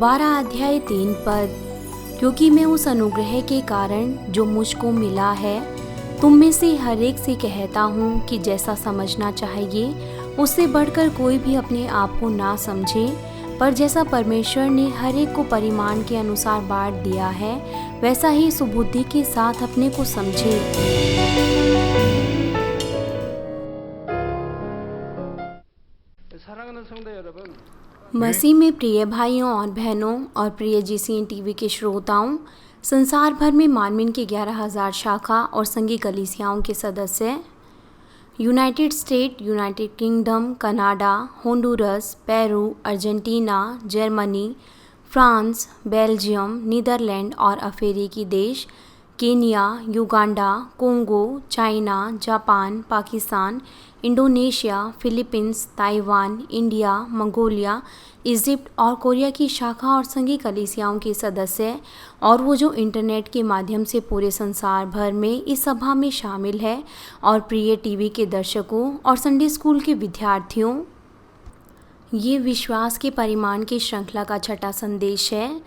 12 अध्याय 3 पद। क्योंकि मैं उस अनुग्रह के कारण जो मुझको मिला है तुम में से हर एक से कहता हूँ कि जैसा समझना चाहिए उससे बढ़कर कोई भी अपने आप को ना समझे, पर जैसा परमेश्वर ने हर एक को परिमाण के अनुसार बांट दिया है वैसा ही सुबुद्धि के साथ अपने को समझे। मसीह में प्रिय भाइयों और बहनों और प्रिय जीसीएन टीवी के श्रोताओं, संसार भर में मानवीन के 11,000 शाखा और संघी कलीसियाओं के सदस्य United State, United Kingdom, Canada, Honduras, Peru, Argentina, Germany, France, Belgium, Netherland और अफ्रीकी देश, Kenya, Uganda, Congo, China, Japan, Pakistan, Indonesia, Philippines, Taiwan, India, Mongolia, Egypt और कोरिया की शाखा और संघी कलीसियाओं के सदस्य और वो जो इंटरनेट के माध्यम से पूरे संसार भर में इस सभा में शामिल है, और प्रिय टीवी के दर्शकों और संडे स्कूल के विद्यार्थियों, ये विश्वास के परिमाण की श्रृंखला का छठा संदेश है।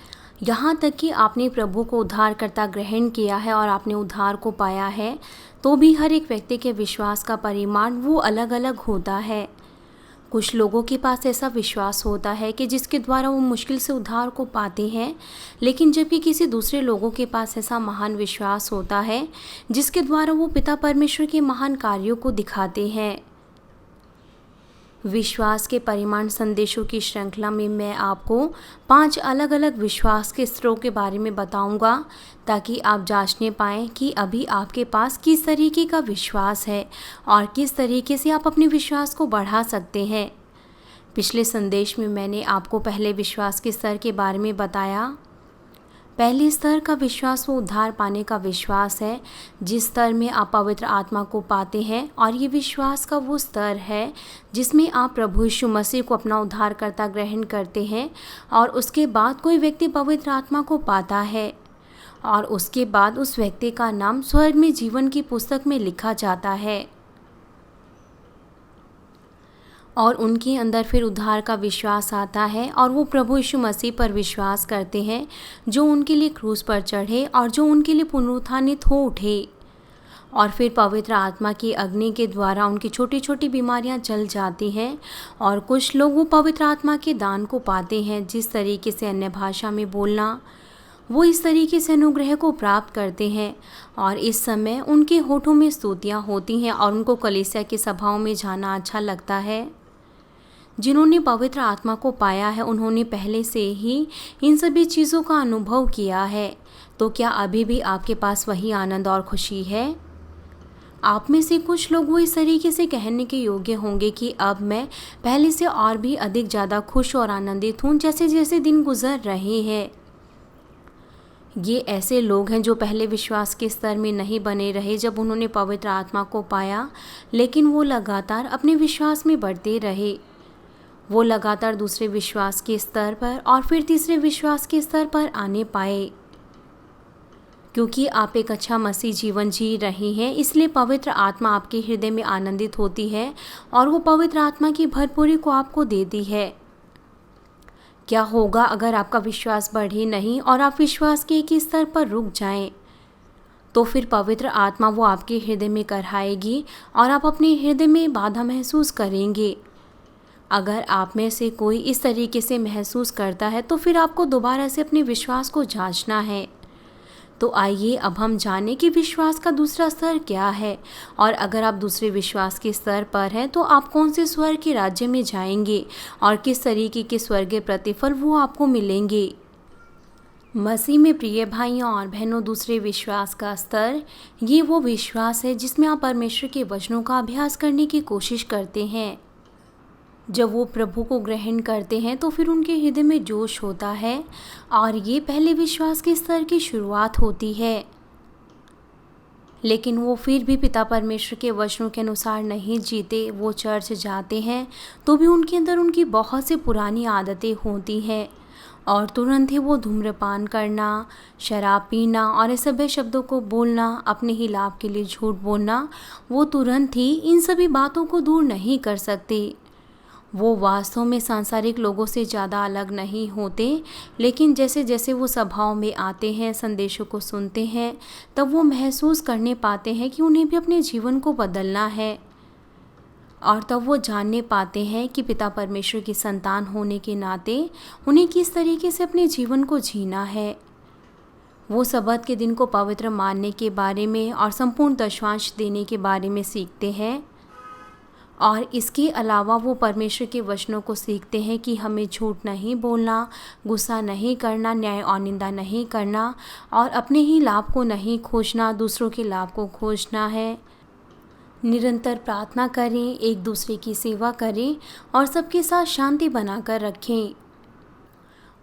यहाँ तक कि आपने प्रभु को उद्धारकर्ता ग्रहण किया है और आपने उद्धार को पाया है, तो भी हर एक व्यक्ति के विश्वास का परिमाण वो अलग अलग होता है। कुछ लोगों के पास ऐसा विश्वास होता है कि जिसके द्वारा वो मुश्किल से उद्धार को पाते हैं, लेकिन जबकि किसी दूसरे लोगों के पास ऐसा महान विश्वास होता है जिसके द्वारा वो पिता परमेश्वर के महान कार्यों को दिखाते हैं। विश्वास के परिमाण संदेशों की श्रृंखला में मैं आपको 5 अलग अलग विश्वास के स्तरों के बारे में बताऊंगा, ताकि आप जांचने पाएं कि अभी आपके पास किस तरीके का विश्वास है और किस तरीके से आप अपने विश्वास को बढ़ा सकते हैं। पिछले संदेश में मैंने आपको पहले विश्वास के स्तर के बारे में बताया। पहले स्तर का विश्वास वो उद्धार पाने का विश्वास है, जिस स्तर में आप पवित्र आत्मा को पाते हैं, और ये विश्वास का वो स्तर है जिसमें आप प्रभु यीशु मसीह को अपना उद्धारकर्ता ग्रहण करते हैं, और उसके बाद कोई व्यक्ति पवित्र आत्मा को पाता है और उसके बाद उस व्यक्ति का नाम स्वर्ग में जीवन की पुस्तक में लिखा जाता है और उनके अंदर फिर उद्धार का विश्वास आता है और वो प्रभु यीशु मसीह पर विश्वास करते हैं जो उनके लिए क्रूस पर चढ़े और जो उनके लिए पुनरुत्थानित हो उठे। और फिर पवित्र आत्मा की अग्नि के द्वारा उनकी छोटी छोटी बीमारियां जल जाती हैं और कुछ लोग वो पवित्र आत्मा के दान को पाते हैं। जिस तरीके से अन्य भाषा में बोलना, वो इस तरीके से अनुग्रह को प्राप्त करते हैं और इस समय उनके होठों में स्तुतियाँ होती हैं और उनको कलीसिया की सभाओं में जाना अच्छा लगता है। जिन्होंने पवित्र आत्मा को पाया है उन्होंने पहले से ही इन सभी चीज़ों का अनुभव किया है। तो क्या अभी भी आपके पास वही आनंद और खुशी है? आप में से कुछ लोग वो इस तरीके से कहने के योग्य होंगे कि अब मैं पहले से और भी अधिक ज़्यादा खुश और आनंदित हूँ जैसे जैसे दिन गुजर रहे हैं। ये ऐसे लोग हैं जो पहले विश्वास के स्तर में नहीं बने रहे जब उन्होंने पवित्र आत्मा को पाया, लेकिन वो लगातार अपने विश्वास में बढ़ते रहे। वो लगातार दूसरे विश्वास के स्तर पर और फिर तीसरे विश्वास के स्तर पर आने पाए। क्योंकि आप एक अच्छा मसीह जीवन जी रहे हैं, इसलिए पवित्र आत्मा आपके हृदय में आनंदित होती है और वो पवित्र आत्मा की भरपूरी को आपको देती है। क्या होगा अगर आपका विश्वास बढ़े नहीं और आप विश्वास के एक ही स्तर पर रुक जाएं? तो फिर पवित्र आत्मा वो आपके हृदय में कराएगी और आप अपने हृदय में बाधा महसूस करेंगे। अगर आप में से कोई इस तरीके से महसूस करता है तो फिर आपको दोबारा से अपने विश्वास को जांचना है। तो आइए अब हम जानें कि विश्वास का दूसरा स्तर क्या है, और अगर आप दूसरे विश्वास के स्तर पर हैं तो आप कौन से स्वर्ग के राज्य में जाएंगे और किस तरीके के स्वर्गीय प्रतिफल वो आपको मिलेंगे। मसीह में प्रिय भाइयों और बहनों, दूसरे विश्वास का स्तर ये वो विश्वास है जिसमें आप परमेश्वर के वचनों का अभ्यास करने की कोशिश करते हैं। जब वो प्रभु को ग्रहण करते हैं तो फिर उनके हृदय में जोश होता है और ये पहले विश्वास के स्तर की शुरुआत होती है। लेकिन वो फिर भी पिता परमेश्वर के वचनों के अनुसार नहीं जीते। वो चर्च जाते हैं तो भी उनके अंदर उनकी बहुत सी पुरानी आदतें होती हैं और तुरंत ही वो धूम्रपान करना, शराब पीना और असभ्य शब्दों को बोलना, अपने ही लाभ के लिए झूठ बोलना, वो तुरंत ही इन सभी बातों को दूर नहीं कर सकते। वो वास्तव में सांसारिक लोगों से ज़्यादा अलग नहीं होते, लेकिन जैसे जैसे वो सभाओं में आते हैं, संदेशों को सुनते हैं, तब वो महसूस करने पाते हैं कि उन्हें भी अपने जीवन को बदलना है। और तब वो जानने पाते हैं कि पिता परमेश्वर की संतान होने के नाते उन्हें किस तरीके से अपने जीवन को जीना है। वो सबत के दिन को पवित्र मानने के बारे में और संपूर्ण दशवांश देने के बारे में सीखते हैं। और इसके अलावा वो परमेश्वर के वचनों को सीखते हैं कि हमें झूठ नहीं बोलना, गुस्सा नहीं करना, न्याय और निंदा नहीं करना, और अपने ही लाभ को नहीं खोजना, दूसरों के लाभ को खोजना है। निरंतर प्रार्थना करें, एक दूसरे की सेवा करें और सबके साथ शांति बनाकर रखें।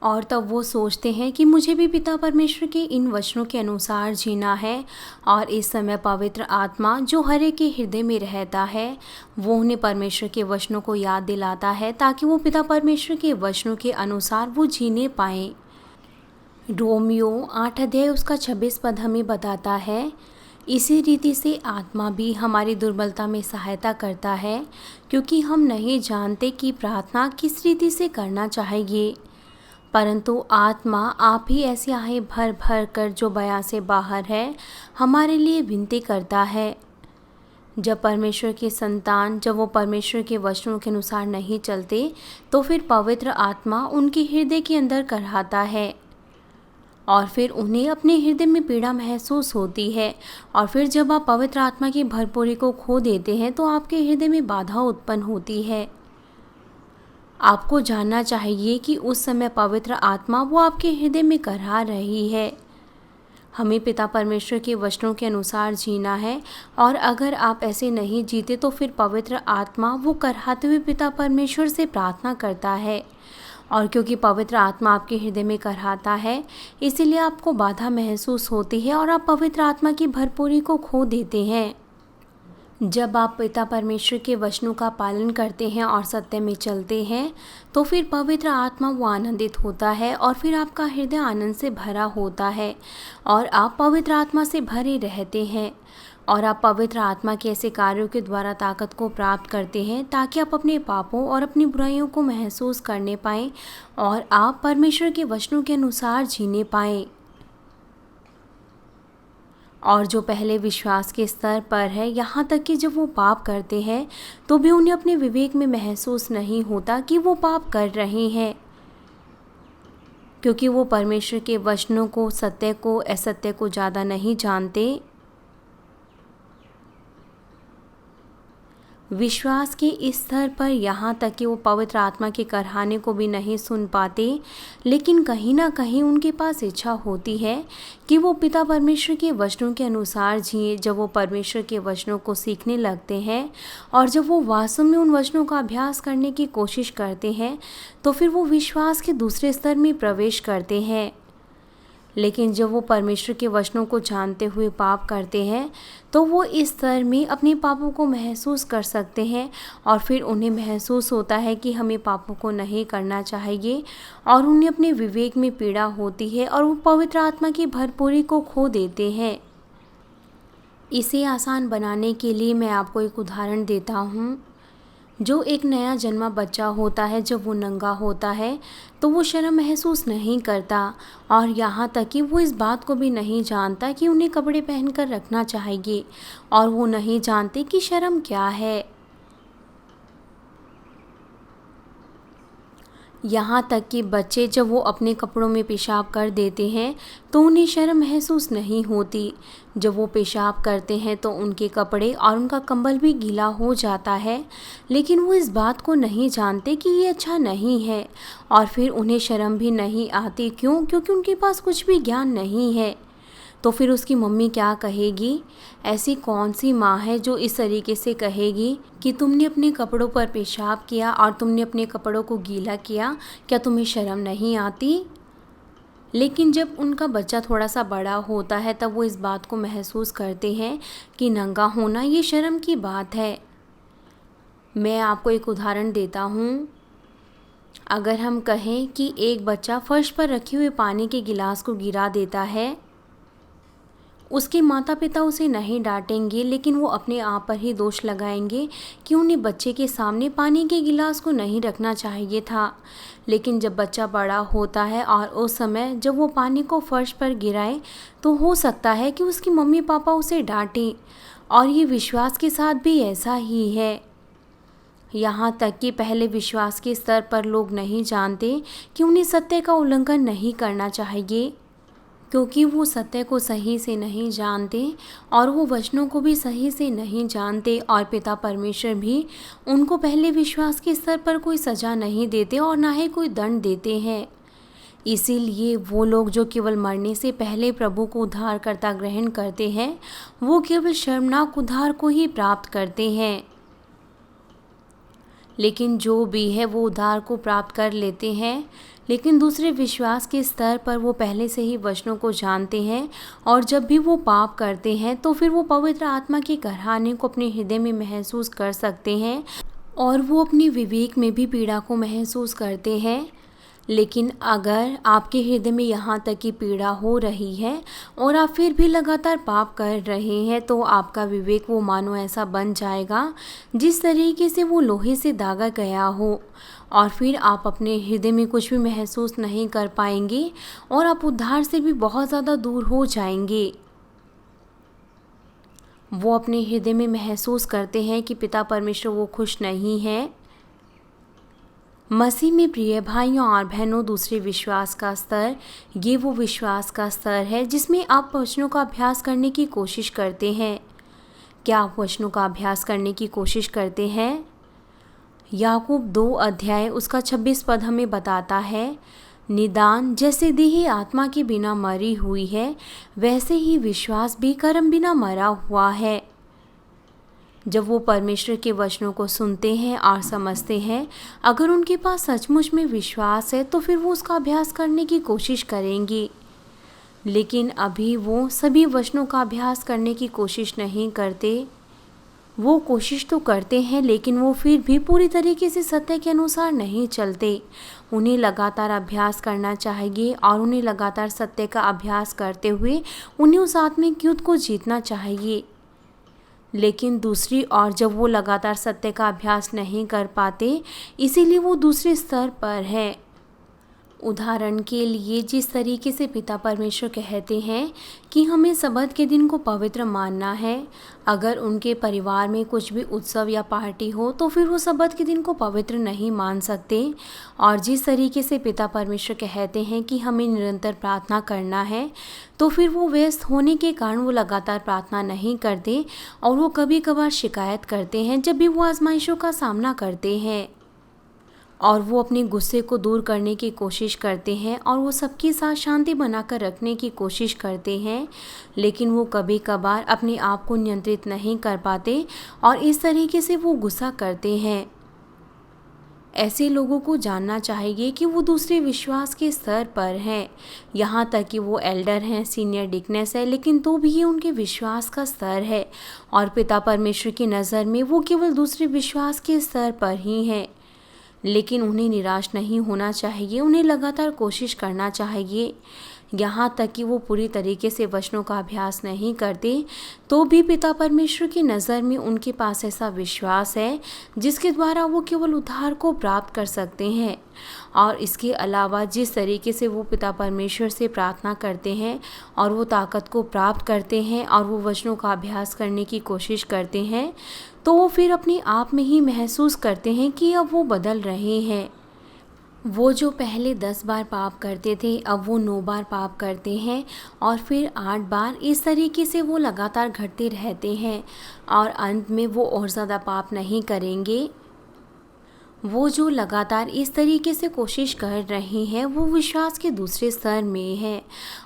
और तब वो सोचते हैं कि मुझे भी पिता परमेश्वर के इन वचनों के अनुसार जीना है। और इस समय पवित्र आत्मा जो हर एक के हृदय में रहता है, वो उन्हें परमेश्वर के वचनों को याद दिलाता है ताकि वो पिता परमेश्वर के वचनों के अनुसार वो जीने पाएँ। रोमियो 8 अध्याय उसका 26 पद हमें बताता है, इसी रीति से आत्मा भी हमारी दुर्बलता में सहायता करता है, क्योंकि हम नहीं जानते कि प्रार्थना किस रीति से करना चाहिए, परंतु आत्मा आप ही ऐसी आहें भर भर कर जो बयां से बाहर है हमारे लिए विनती करता है। जब परमेश्वर की संतान जब वो परमेश्वर के वचनों के अनुसार नहीं चलते, तो फिर पवित्र आत्मा उनके हृदय के अंदर कराहता है और फिर उन्हें अपने हृदय में पीड़ा महसूस होती है। और फिर जब आप पवित्र आत्मा की भरपूरी को खो देते हैं तो आपके हृदय में बाधा उत्पन्न होती है। आपको जानना चाहिए कि उस समय पवित्र आत्मा वो आपके हृदय में करहा रही है। हमें पिता परमेश्वर के वचनों के अनुसार जीना है, और अगर आप ऐसे नहीं जीते तो फिर पवित्र आत्मा वो करहाते हुए पिता परमेश्वर से प्रार्थना करता है। और क्योंकि पवित्र आत्मा आपके हृदय में करहाता है, इसीलिए आपको बाधा महसूस होती है और आप पवित्र आत्मा की भरपूरी को खो देते हैं। जब आप पिता परमेश्वर के वचनों का पालन करते हैं और सत्य में चलते हैं, तो फिर पवित्र आत्मा वो आनंदित होता है और फिर आपका हृदय आनंद से भरा होता है और आप पवित्र आत्मा से भरे रहते हैं। और आप पवित्र आत्मा के ऐसे कार्यों के द्वारा ताकत को प्राप्त करते हैं ताकि आप अपने पापों और अपनी बुराइयों को महसूस करने पाएँ और आप परमेश्वर के वचनों के अनुसार जीने पाएँ। और जो पहले विश्वास के स्तर पर है, यहाँ तक कि जब वो पाप करते हैं तो भी उन्हें अपने विवेक में महसूस नहीं होता कि वो पाप कर रहे हैं, क्योंकि वो परमेश्वर के वचनों को, सत्य को, असत्य को ज़्यादा नहीं जानते। विश्वास के इस स्तर पर यहाँ तक कि वो पवित्र आत्मा के कराहने को भी नहीं सुन पाते, लेकिन कहीं ना कहीं उनके पास इच्छा होती है कि वो पिता परमेश्वर के वचनों के अनुसार जिए। जब वो परमेश्वर के वचनों को सीखने लगते हैं और जब वो वास्तव में उन वचनों का अभ्यास करने की कोशिश करते हैं, तो फिर वो विश्वास के दूसरे स्तर में प्रवेश करते हैं। लेकिन जब वो परमेश्वर के वचनों को जानते हुए पाप करते हैं, तो वो इस स्तर में अपने पापों को महसूस कर सकते हैं और फिर उन्हें महसूस होता है कि हमें पापों को नहीं करना चाहिए और उन्हें अपने विवेक में पीड़ा होती है और वो पवित्र आत्मा की भरपूरी को खो देते हैं। इसे आसान बनाने के लिए मैं आपको एक उदाहरण देता हूँ। जो एक नया जन्मा बच्चा होता है, जब वो नंगा होता है तो वो शर्म महसूस नहीं करता और यहाँ तक कि वो इस बात को भी नहीं जानता कि उन्हें कपड़े पहनकर रखना चाहिए और वो नहीं जानते कि शर्म क्या है। यहाँ तक कि बच्चे जब वो अपने कपड़ों में पेशाब कर देते हैं तो उन्हें शर्म महसूस नहीं होती। जब वो पेशाब करते हैं तो उनके कपड़े और उनका कंबल भी गीला हो जाता है, लेकिन वो इस बात को नहीं जानते कि ये अच्छा नहीं है और फिर उन्हें शर्म भी नहीं आती। क्यों? क्योंकि उनके पास कुछ भी ज्ञान नहीं है। तो फिर उसकी मम्मी क्या कहेगी? ऐसी कौन सी माँ है जो इस तरीके से कहेगी कि तुमने अपने कपड़ों पर पेशाब किया और तुमने अपने कपड़ों को गीला किया, क्या तुम्हें शर्म नहीं आती? लेकिन जब उनका बच्चा थोड़ा सा बड़ा होता है तब वो इस बात को महसूस करते हैं कि नंगा होना ये शर्म की बात है। मैं आपको एक उदाहरण देता हूँ। अगर हम कहें कि एक बच्चा फर्श पर रखे हुए पानी के गिलास को गिरा देता है उसके माता पिता उसे नहीं डांटेंगे, लेकिन वो अपने आप पर ही दोष लगाएंगे कि उन्हें बच्चे के सामने पानी के गिलास को नहीं रखना चाहिए था। लेकिन जब बच्चा बड़ा होता है और उस समय जब वो पानी को फर्श पर गिराए, तो हो सकता है कि उसकी मम्मी पापा उसे डांटें। और ये विश्वास के साथ भी ऐसा ही है। यहाँ तक कि पहले विश्वास के स्तर पर लोग नहीं जानते कि उन्हें सत्य का उल्लंघन नहीं करना चाहिए, क्योंकि वो सत्य को सही से नहीं जानते और वो वचनों को भी सही से नहीं जानते। और पिता परमेश्वर भी उनको पहले विश्वास के स्तर पर कोई सज़ा नहीं देते और ना ही कोई दंड देते हैं। इसीलिए वो लोग जो केवल मरने से पहले प्रभु को उद्धारकर्ता ग्रहण करते हैं, वो केवल शर्मनाक उद्धार को ही प्राप्त करते हैं। लेकिन जो भी है वो उद्धार को प्राप्त कर लेते हैं, लेकिन दूसरे विश्वास के स्तर पर वो पहले से ही वचनों को जानते हैं और जब भी वो पाप करते हैं तो फिर वो पवित्र आत्मा के कराहने को अपने हृदय में महसूस कर सकते हैं और वो अपने विवेक में भी पीड़ा को महसूस करते हैं। लेकिन अगर आपके हृदय में यहाँ तक की पीड़ा हो रही है और आप फिर भी लगातार पाप कर रहे हैं, तो आपका विवेक वो मानो ऐसा बन जाएगा जिस तरीके से वो लोहे से दागा गया हो, और फिर आप अपने हृदय में कुछ भी महसूस नहीं कर पाएंगे और आप उद्धार से भी बहुत ज़्यादा दूर हो जाएंगे। वो अपने हृदय में महसूस करते हैं कि पिता परमेश्वर वो खुश नहीं है। मसीह में प्रिय भाइयों और बहनों, दूसरे विश्वास का स्तर ये वो विश्वास का स्तर है जिसमें आप वचनों का अभ्यास करने की कोशिश करते हैं। क्या आप वचनों का अभ्यास करने की कोशिश करते हैं? याकूब 2 अध्याय उसका 26 पद हमें बताता है, निदान जैसे देह आत्मा के बिना मरी हुई है, वैसे ही विश्वास भी कर्म बिना मरा हुआ है। जब वो परमेश्वर के वचनों को सुनते हैं और समझते हैं, अगर उनके पास सचमुच में विश्वास है तो फिर वो उसका अभ्यास करने की कोशिश करेंगे। लेकिन अभी वो सभी वचनों का अभ्यास करने की कोशिश नहीं करते। वो कोशिश तो करते हैं, लेकिन वो फिर भी पूरी तरीके से सत्य के अनुसार नहीं चलते। उन्हें लगातार अभ्यास करना चाहिए और उन्हें लगातार सत्य का अभ्यास करते हुए उन्हें उस आत्मिक युद्ध को जीतना चाहिए। लेकिन दूसरी ओर जब वो लगातार सत्य का अभ्यास नहीं कर पाते, इसीलिए वो दूसरे स्तर पर है। उदाहरण के लिए, जिस तरीके से पिता परमेश्वर कहते हैं कि हमें सबत के दिन को पवित्र मानना है, अगर उनके परिवार में कुछ भी उत्सव या पार्टी हो तो फिर वो सबत के दिन को पवित्र नहीं मान सकते। और जिस तरीके से पिता परमेश्वर कहते हैं कि हमें निरंतर प्रार्थना करना है, तो फिर वो व्यस्त होने के कारण वो लगातार प्रार्थना नहीं करते और वो कभी कभार शिकायत करते हैं जब भी वो आजमाइशों का सामना करते हैं। और वो अपने गुस्से को दूर करने की कोशिश करते हैं और वो सबके साथ शांति बनाकर रखने की कोशिश करते हैं, लेकिन वो कभी कभार अपने आप को नियंत्रित नहीं कर पाते और इस तरीके से वो गुस्सा करते हैं। ऐसे लोगों को जानना चाहिए कि वो दूसरे विश्वास के स्तर पर हैं, यहाँ तक कि वो एल्डर हैं, सीनियर डिकनेस है, लेकिन तो भी ये उनके विश्वास का स्तर है और पिता परमेश्वर की नज़र में वो केवल दूसरे विश्वास के स्तर पर ही हैं। लेकिन उन्हें निराश नहीं होना चाहिए, उन्हें लगातार कोशिश करना चाहिए। यहाँ तक कि वो पूरी तरीके से वचनों का अभ्यास नहीं करते, तो भी पिता परमेश्वर की नज़र में उनके पास ऐसा विश्वास है जिसके द्वारा वो केवल उद्धार को प्राप्त कर सकते हैं। और इसके अलावा जिस तरीके से वो पिता परमेश्वर से प्रार्थना करते हैं और वो ताकत को प्राप्त करते हैं और वो वचनों का अभ्यास करने की कोशिश करते हैं, तो वो फिर अपने आप में ही महसूस करते हैं कि अब वो बदल रहे हैं। वो जो पहले 10 बार पाप करते थे, अब वो 9 बार पाप करते हैं और फिर 8 बार। इस तरीके से वो लगातार घटते रहते हैं और अंत में वो और ज़्यादा पाप नहीं करेंगे। वो जो लगातार इस तरीके से कोशिश कर रहे हैं, वो विश्वास के दूसरे स्तर में है।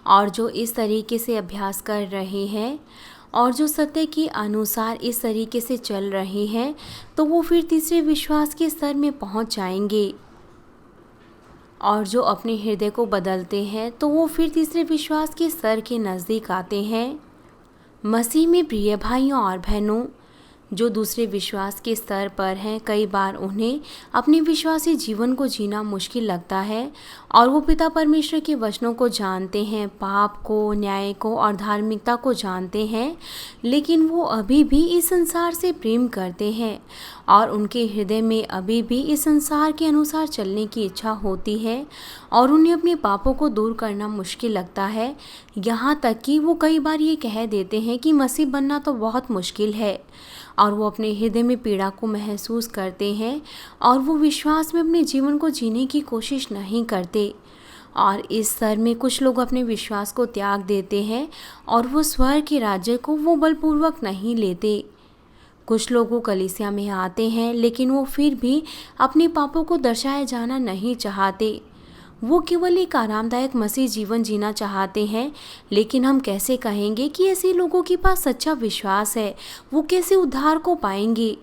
और जो इस तरीके से अभ्यास कर रहे हैं और जो सत्य के अनुसार इस तरीके से चल रहे हैं, तो वो फिर तीसरे विश्वास के स्तर में पहुंच जाएंगे। और जो अपने हृदय को बदलते हैं, तो वो फिर तीसरे विश्वास के स्तर के नज़दीक आते हैं। मसीह में प्रिय भाइयों और बहनों, जो दूसरे विश्वास के स्तर पर हैं, कई बार उन्हें अपने विश्वासी जीवन को जीना मुश्किल लगता है और वो पिता परमेश्वर के वचनों को जानते हैं, पाप को, न्याय को और धार्मिकता को जानते हैं, लेकिन वो अभी भी इस संसार से प्रेम करते हैं और उनके हृदय में अभी भी इस संसार के अनुसार चलने की इच्छा होती है और उन्हें अपने पापों को दूर करना मुश्किल लगता है। यहाँ तक कि वो कई बार ये कह देते हैं कि मसीह बनना तो बहुत मुश्किल है और वो अपने हृदय में पीड़ा को महसूस करते हैं और वो विश्वास में अपने जीवन को जीने की कोशिश नहीं करते। और इस स्तर में कुछ लोग अपने विश्वास को त्याग देते हैं और वो स्वर्ग के राज्य को वो बलपूर्वक नहीं लेते। कुछ लोग वो कलीसिया में आते हैं, लेकिन वो फिर भी अपने पापों को दर्शाया जाना नहीं चाहते। वो केवल एक आरामदायक मसीह जीवन जीना चाहते हैं, लेकिन हम कैसे कहेंगे कि ऐसे लोगों के पास सच्चा विश्वास है? वो कैसे उद्धार को पाएंगे?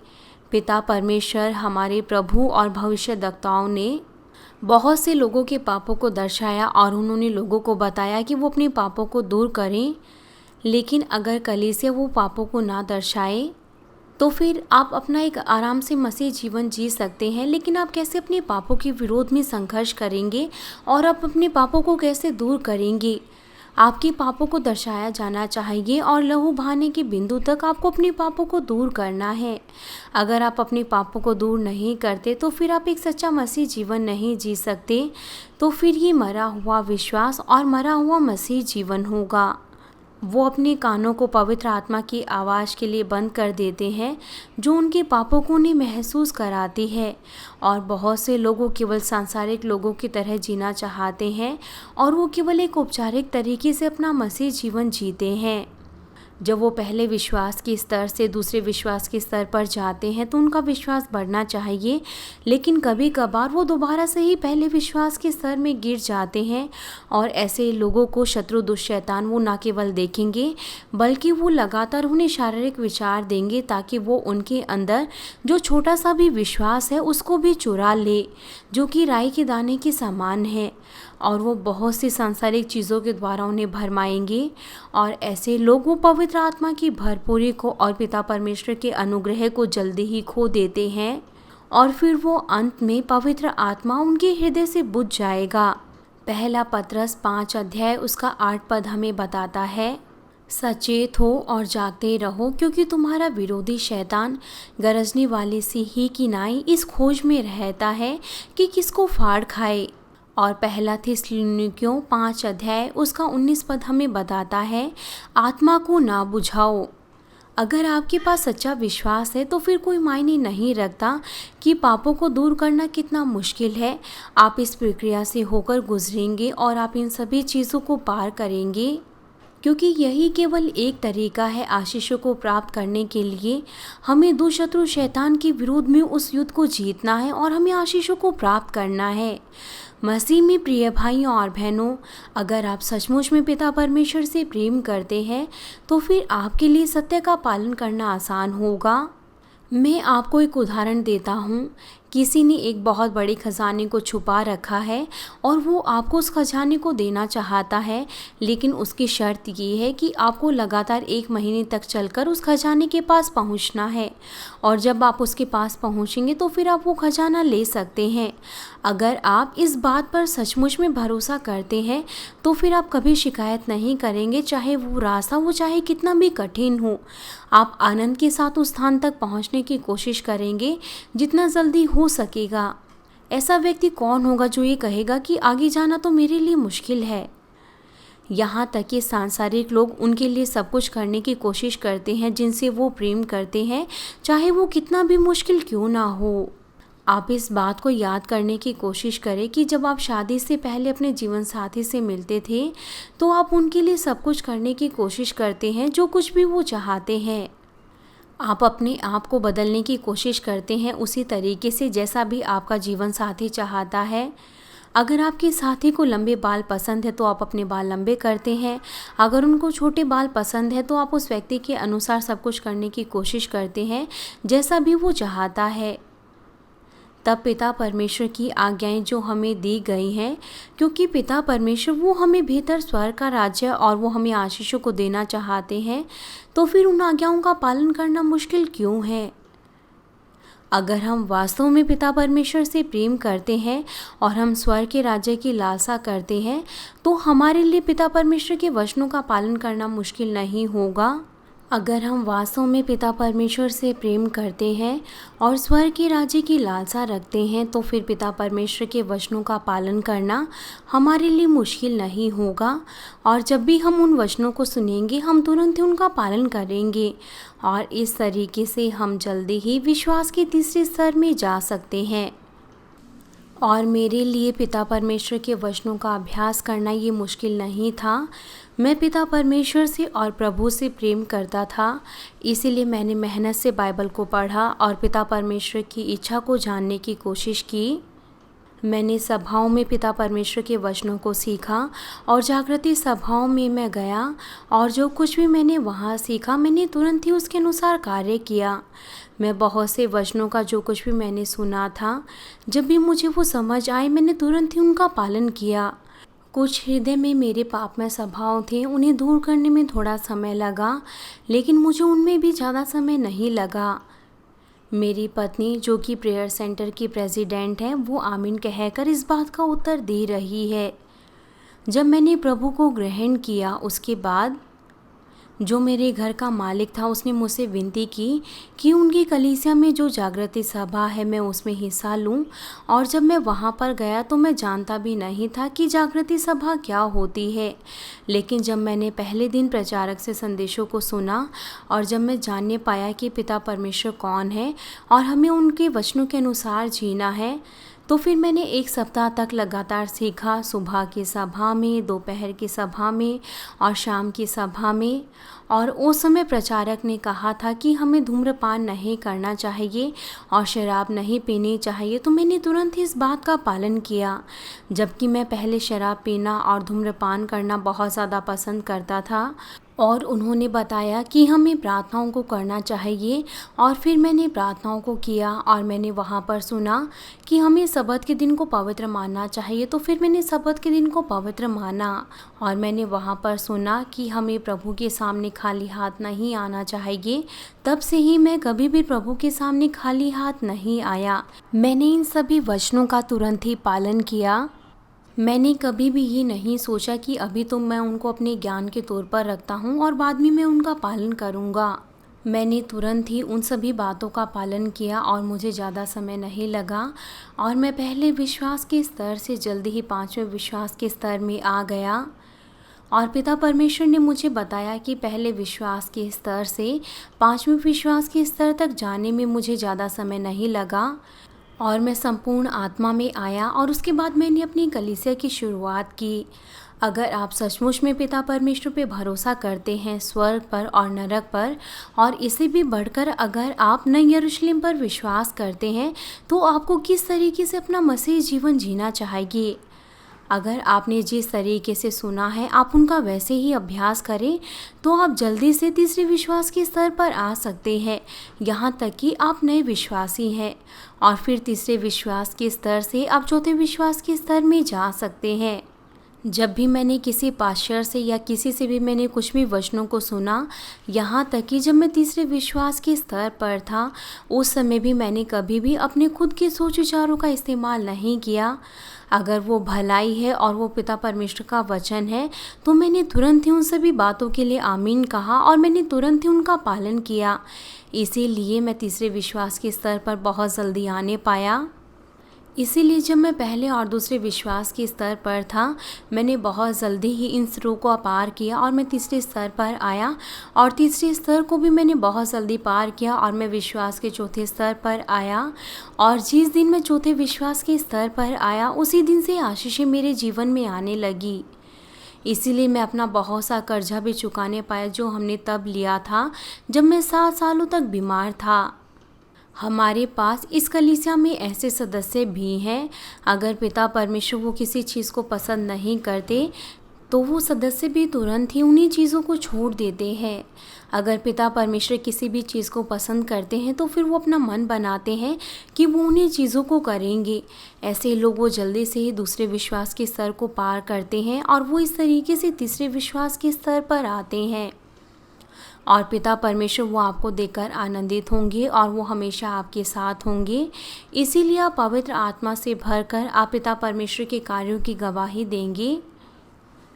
पिता परमेश्वर, हमारे प्रभु और भविष्यद्वक्ताओं ने बहुत से लोगों के पापों को दर्शाया और उन्होंने लोगों को बताया कि वो अपने पापों को दूर करें। लेकिन अगर कलीसिया वो पापों को ना दर्शाए तो फिर आप अपना एक आराम से मसीह जीवन जी सकते हैं, लेकिन आप कैसे अपने पापों के विरोध में संघर्ष करेंगे और आप अपने पापों को कैसे दूर करेंगे? आपके पापों को दर्शाया जाना चाहिए और लहू बहाने के बिंदु तक आपको अपने पापों को दूर करना है। अगर आप अपने पापों को दूर नहीं करते तो फिर आप एक सच्चा मसीह जीवन नहीं जी सकते। तो फिर ये मरा हुआ विश्वास और मरा हुआ मसीह जीवन होगा। वो अपने कानों को पवित्र आत्मा की आवाज़ के लिए बंद कर देते हैं जो उनके पापों को उन्हें महसूस कराती है। और बहुत से लोगों केवल सांसारिक लोगों की तरह जीना चाहते हैं और वो केवल एक औपचारिक तरीके से अपना मसीह जीवन जीते हैं। जब वो पहले विश्वास के स्तर से दूसरे विश्वास के स्तर पर जाते हैं तो उनका विश्वास बढ़ना चाहिए, लेकिन कभी कभार वो दोबारा से ही पहले विश्वास के स्तर में गिर जाते हैं। और ऐसे लोगों को शत्रु दुष्शैतान वो ना केवल देखेंगे बल्कि वो लगातार उन्हें शारीरिक विचार देंगे ताकि वो उनके अंदर जो छोटा सा भी विश्वास है उसको भी चुरा ले, जो कि राई के दाने के समान है। और वो बहुत सी सांसारिक चीज़ों के द्वारा उन्हें भरमाएंगे और ऐसे लोग वो पवित्र आत्मा की भरपूरी को और पिता परमेश्वर के अनुग्रह को जल्दी ही खो देते हैं और फिर वो अंत में पवित्र आत्मा उनके हृदय से बुझ जाएगा। पहला पतरस 5 अध्याय उसका 8 पद हमें बताता है, सचेत हो और जागते रहो, क्योंकि तुम्हारा विरोधी शैतान गरजने वाले सिंह की नाई इस खोज में रहता है कि किसको फाड़ खाए। और पहला थिस्सलुनीकियों 5 अध्याय उसका 19 पद हमें बताता है, आत्मा को ना बुझाओ। अगर आपके पास सच्चा विश्वास है तो फिर कोई मायने नहीं रखता कि पापों को दूर करना कितना मुश्किल है। आप इस प्रक्रिया से होकर गुजरेंगे और आप इन सभी चीज़ों को पार करेंगे, क्योंकि यही केवल एक तरीका है आशीषों को प्राप्त करने के लिए। हमें दुष्शत्रु शैतान के विरोध में उस युद्ध को जीतना है और हमें आशीषों को प्राप्त करना है। मसीह में प्रिय भाइयों और बहनों, अगर आप सचमुच में पिता परमेश्वर से प्रेम करते हैं तो फिर आपके लिए सत्य का पालन करना आसान होगा। मैं आपको एक उदाहरण देता हूँ। किसी ने एक बहुत बड़े खजाने को छुपा रखा है और वो आपको उस खजाने को देना चाहता है, लेकिन उसकी शर्त ये है कि आपको लगातार 1 महीने तक चलकर उस खजाने के पास पहुंचना है और जब आप उसके पास पहुंचेंगे तो फिर आप वो खजाना ले सकते हैं। अगर आप इस बात पर सचमुच में भरोसा करते हैं तो फिर आप कभी शिकायत नहीं करेंगे, चाहे वो रास्ता वो चाहे कितना भी कठिन हो। आप आनंद के साथ उस स्थान तक पहुंचने की कोशिश करेंगे जितना जल्दी हो सकेगा। ऐसा व्यक्ति कौन होगा जो ये कहेगा कि आगे जाना तो मेरे लिए मुश्किल है। यहाँ तक कि सांसारिक लोग उनके लिए सब कुछ करने की कोशिश करते हैं जिनसे वो प्रेम करते हैं, चाहे वो कितना भी मुश्किल क्यों ना हो। आप इस बात को याद करने की कोशिश करें कि जब आप शादी से पहले अपने जीवन साथी से मिलते थे तो आप उनके लिए सब कुछ करने की कोशिश करते हैं जो कुछ भी वो चाहते हैं। आप अपने आप को बदलने की कोशिश करते हैं उसी तरीके से जैसा भी आपका जीवन साथी चाहता है। अगर आपके साथी को लंबे बाल पसंद है तो आप अपने बाल लंबे करते हैं। अगर उनको छोटे बाल पसंद है तो आप उस व्यक्ति के अनुसार सब कुछ करने की कोशिश करते हैं जैसा भी वो चाहता है। तब पिता परमेश्वर की आज्ञाएं जो हमें दी गई हैं, क्योंकि पिता परमेश्वर वो हमें बेहतर स्वर्ग का राज्य और वो हमें आशीषों को देना चाहते हैं, तो फिर उन आज्ञाओं का पालन करना मुश्किल क्यों है। अगर हम वास्तव में पिता परमेश्वर से प्रेम करते हैं और हम स्वर्ग के राज्य की लालसा करते हैं, तो हमारे लिए पिता परमेश्वर के वचनों का पालन करना मुश्किल नहीं होगा। अगर हम वास्तव में पिता परमेश्वर से प्रेम करते हैं और स्वर्ग के राज्य की लालसा रखते हैं, तो फिर पिता परमेश्वर के वचनों का पालन करना हमारे लिए मुश्किल नहीं होगा। और जब भी हम उन वचनों को सुनेंगे, हम तुरंत ही उनका पालन करेंगे और इस तरीके से हम जल्दी ही विश्वास के तीसरे स्तर में जा सकते हैं। और मेरे लिए पिता परमेश्वर के वचनों का अभ्यास करना ये मुश्किल नहीं था। मैं पिता परमेश्वर से और प्रभु से प्रेम करता था, इसीलिए मैंने मेहनत से बाइबल को पढ़ा और पिता परमेश्वर की इच्छा को जानने की कोशिश की। मैंने सभाओं में पिता परमेश्वर के वचनों को सीखा और जागृति सभाओं में मैं गया और जो कुछ भी मैंने वहाँ सीखा, मैंने तुरंत ही उसके अनुसार कार्य किया। मैं बहुत से वचनों का जो कुछ भी मैंने सुना था, जब भी मुझे वो समझ आए, मैंने तुरंत ही उनका पालन किया। कुछ हृदय में मेरे पापमय स्वभाव थे, उन्हें दूर करने में थोड़ा समय लगा, लेकिन मुझे उनमें भी ज़्यादा समय नहीं लगा। मेरी पत्नी, जो कि प्रेयर सेंटर की प्रेसिडेंट है, वो आमीन कहकर इस बात का उत्तर दे रही है। जब मैंने प्रभु को ग्रहण किया, उसके बाद जो मेरे घर का मालिक था, उसने मुझसे विनती की कि उनकी कलीसिया में जो जागृति सभा है, मैं उसमें हिस्सा लूं। और जब मैं वहां पर गया तो मैं जानता भी नहीं था कि जागृति सभा क्या होती है। लेकिन जब मैंने पहले दिन प्रचारक से संदेशों को सुना और जब मैं जानने पाया कि पिता परमेश्वर कौन है और हमें उनके वचनों के अनुसार जीना है, तो फिर मैंने 1 सप्ताह तक लगातार सीखा, सुबह की सभा में, दोपहर की सभा में और शाम की सभा में। और उस समय प्रचारक ने कहा था कि हमें धूम्रपान नहीं करना चाहिए और शराब नहीं पीनी चाहिए, तो मैंने तुरंत ही इस बात का पालन किया। जबकि मैं पहले शराब पीना और धूम्रपान करना बहुत ज़्यादा पसंद करता था। और उन्होंने बताया कि हमें प्रार्थनाओं को करना चाहिए और फिर मैंने प्रार्थनाओं को किया और मैंने वहाँ पर सुना कि हमें सब्त के दिन को पवित्र मानना चाहिए, तो फिर मैंने सब्त के दिन को पवित्र माना। और मैंने वहाँ पर सुना कि हमें प्रभु के सामने खाली हाथ नहीं आना चाहिए। तब से ही मैं कभी भी प्रभु के सामने खाली हाथ नहीं आया। मैंने इन सभी वचनों का तुरंत ही पालन किया। मैंने कभी भी ये नहीं सोचा कि अभी तो मैं उनको अपने ज्ञान के तौर पर रखता हूँ और बाद में मैं उनका पालन करूँगा। मैंने तुरंत ही उन सभी बातों का पालन किया और मुझे ज़्यादा समय नहीं लगा और मैं पहले विश्वास के स्तर से जल्दी ही 5वें विश्वास के स्तर में आ गया। और पिता परमेश्वर ने मुझे बताया कि पहले विश्वास के स्तर से 5वें विश्वास के स्तर तक जाने में मुझे ज़्यादा समय नहीं लगा और मैं संपूर्ण आत्मा में आया और उसके बाद मैंने अपनी कलीसिया की शुरुआत की। अगर आप सचमुच में पिता परमेश्वर पे भरोसा करते हैं, स्वर्ग पर और नरक पर, और इसे भी बढ़कर अगर आप नई यरूशलेम पर विश्वास करते हैं, तो आपको किस तरीके से अपना मसीह जीवन जीना चाहिए। अगर आपने जिस तरीके से सुना है आप उनका वैसे ही अभ्यास करें, तो आप जल्दी से तीसरे विश्वास के स्तर पर आ सकते हैं, यहाँ तक कि आप नए विश्वासी हैं। और फिर तीसरे विश्वास के स्तर से आप चौथे विश्वास के स्तर में जा सकते हैं। जब भी मैंने किसी पास्टर से या किसी से भी मैंने कुछ भी वचनों को सुना, यहाँ तक कि जब मैं तीसरे विश्वास के स्तर पर था, उस समय भी मैंने कभी भी अपने खुद के सोच विचारों का इस्तेमाल नहीं किया। अगर वो भलाई है और वो पिता परमेश्वर का वचन है, तो मैंने तुरंत ही उन सभी बातों के लिए आमीन कहा और मैंने तुरंत ही उनका पालन किया। इसीलिए मैं तीसरे विश्वास के स्तर पर बहुत जल्दी आने पाया। इसीलिए जब मैं पहले और दूसरे विश्वास के स्तर पर था, मैंने बहुत जल्दी ही इन स्तरों को पार किया और मैं तीसरे स्तर पर आया और तीसरे स्तर को भी मैंने बहुत जल्दी पार किया और मैं विश्वास के चौथे स्तर पर आया। और जिस दिन मैं चौथे विश्वास के स्तर पर आया, उसी दिन से आशीषें मेरे जीवन में आने लगी। इसीलिए मैं अपना बहुत सा कर्जा भी चुकाने पाया जो हमने तब लिया था जब मैं 7 सालों तक बीमार था। हमारे पास इस कलीसिया में ऐसे सदस्य भी हैं, अगर पिता परमेश्वर वो किसी चीज़ को पसंद नहीं करते, तो वो सदस्य भी तुरंत ही उन्हीं चीज़ों को छोड़ देते हैं। अगर पिता परमेश्वर किसी भी चीज़ को पसंद करते हैं तो फिर वो अपना मन बनाते हैं कि वो उन्हीं चीज़ों को करेंगे। ऐसे लोग वो जल्दी से ही दूसरे विश्वास के स्तर को पार करते हैं और वो इस तरीके से तीसरे विश्वास के स्तर पर आते हैं। और पिता परमेश्वर वो आपको देखकर आनंदित होंगे और वो हमेशा आपके साथ होंगे। इसीलिए आप पवित्र आत्मा से भरकर आप पिता परमेश्वर के कार्यों की गवाही देंगे।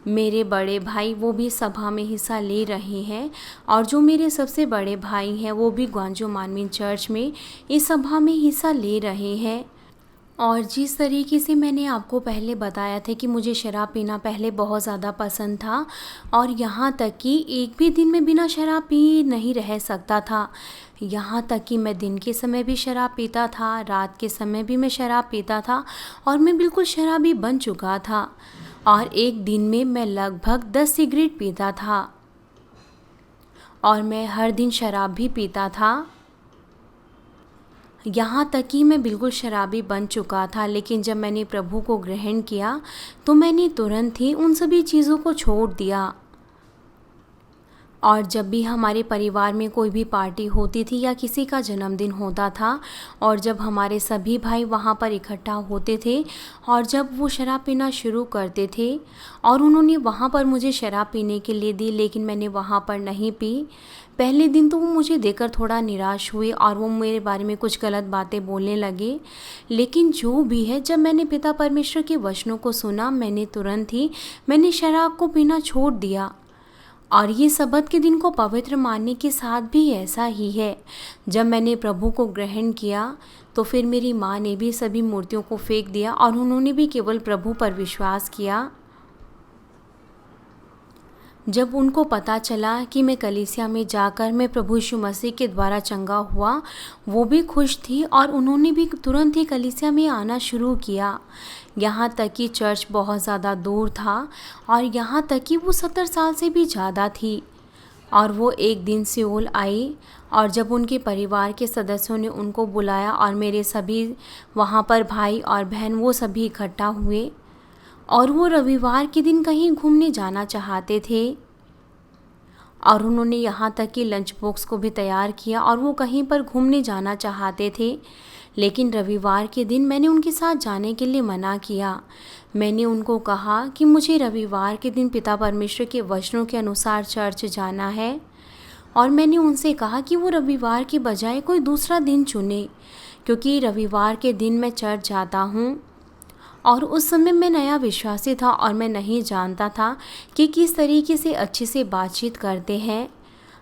मेरे बड़े भाई वो भी सभा में हिस्सा ले रहे हैं और जो मेरे सबसे बड़े भाई हैं वो भी ग्वांजो मानवीन चर्च में इस सभा में हिस्सा ले रहे हैं। और जिस तरीके से मैंने आपको पहले बताया था कि मुझे शराब पीना पहले बहुत ज़्यादा पसंद था और यहाँ तक कि एक भी दिन में बिना शराब पी नहीं रह सकता था। यहाँ तक कि मैं दिन के समय भी शराब पीता था, रात के समय भी मैं शराब पीता था और मैं बिल्कुल शराबी बन चुका था। और एक दिन में मैं लगभग 10 सिगरेट पीता था और मैं हर दिन शराब भी पीता था। यहाँ तक कि मैं बिल्कुल शराबी बन चुका था। लेकिन जब मैंने प्रभु को ग्रहण किया तो मैंने तुरंत ही उन सभी चीज़ों को छोड़ दिया। और जब भी हमारे परिवार में कोई भी पार्टी होती थी या किसी का जन्मदिन होता था और जब हमारे सभी भाई वहाँ पर इकट्ठा होते थे और जब वो शराब पीना शुरू करते थे और उन्होंने वहाँ पर मुझे शराब पीने के लिए दी, लेकिन मैंने वहाँ पर नहीं पी। पहले दिन तो वो मुझे देखकर थोड़ा निराश हुए और वो मेरे बारे में कुछ गलत बातें बोलने लगे। लेकिन जो भी है, जब मैंने पिता परमेश्वर के वचनों को सुना मैंने तुरंत ही शराब को पीना छोड़ दिया। और ये सब्त के दिन को पवित्र मानने के साथ भी ऐसा ही है। जब मैंने प्रभु को ग्रहण किया तो फिर मेरी माँ ने भी सभी मूर्तियों को फेंक दिया और उन्होंने भी केवल प्रभु पर विश्वास किया। जब उनको पता चला कि मैं कलीसिया में जाकर मैं प्रभु यीशु मसीह के द्वारा चंगा हुआ, वो भी खुश थी और उन्होंने भी तुरंत ही कलीसिया में आना शुरू किया। यहाँ तक कि चर्च बहुत ज़्यादा दूर था और यहाँ तक कि वो 70 साल से भी ज़्यादा थी। और वो एक दिन सियोल आई और जब उनके परिवार के सदस्यों ने उनको बुलाया और मेरे सभी वहाँ पर भाई और बहन वो सभी इकट्ठा हुए और वो रविवार के दिन कहीं घूमने जाना चाहते थे। और उन्होंने यहाँ तक कि लंच बॉक्स को भी तैयार किया और वो कहीं पर घूमने जाना चाहते थे। लेकिन रविवार के दिन मैंने उनके साथ जाने के लिए मना किया। मैंने उनको कहा कि मुझे रविवार के दिन पिता परमेश्वर के वचनों के अनुसार चर्च जाना है और मैंने उनसे कहा कि वो रविवार के बजाय कोई दूसरा दिन चुने, क्योंकि रविवार के दिन मैं चर्च जाता हूँ। और उस समय मैं नया विश्वासी था और मैं नहीं जानता था कि किस तरीके से अच्छे से बातचीत करते हैं।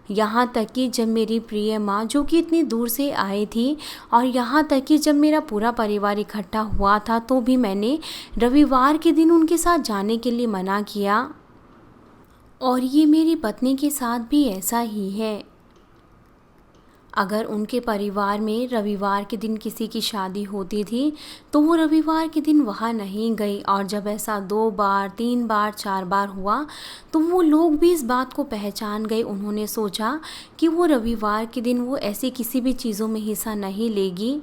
यहाँ तक कि जब मेरी प्रिय माँ, जो कि इतनी दूर से आई थी, और यहाँ तक कि जब मेरा पूरा परिवार इकट्ठा हुआ था तो भी मैंने रविवार के दिन उनके साथ जाने के लिए मना किया। और ये मेरी पत्नी के साथ भी ऐसा ही है। अगर उनके परिवार में रविवार के दिन किसी की शादी होती थी तो वो रविवार के दिन वहाँ नहीं गई। और जब ऐसा 2 बार 3 बार 4 बार हुआ तो वो लोग भी इस बात को पहचान गए। उन्होंने सोचा कि वो रविवार के दिन वो ऐसी किसी भी चीज़ों में हिस्सा नहीं लेगी।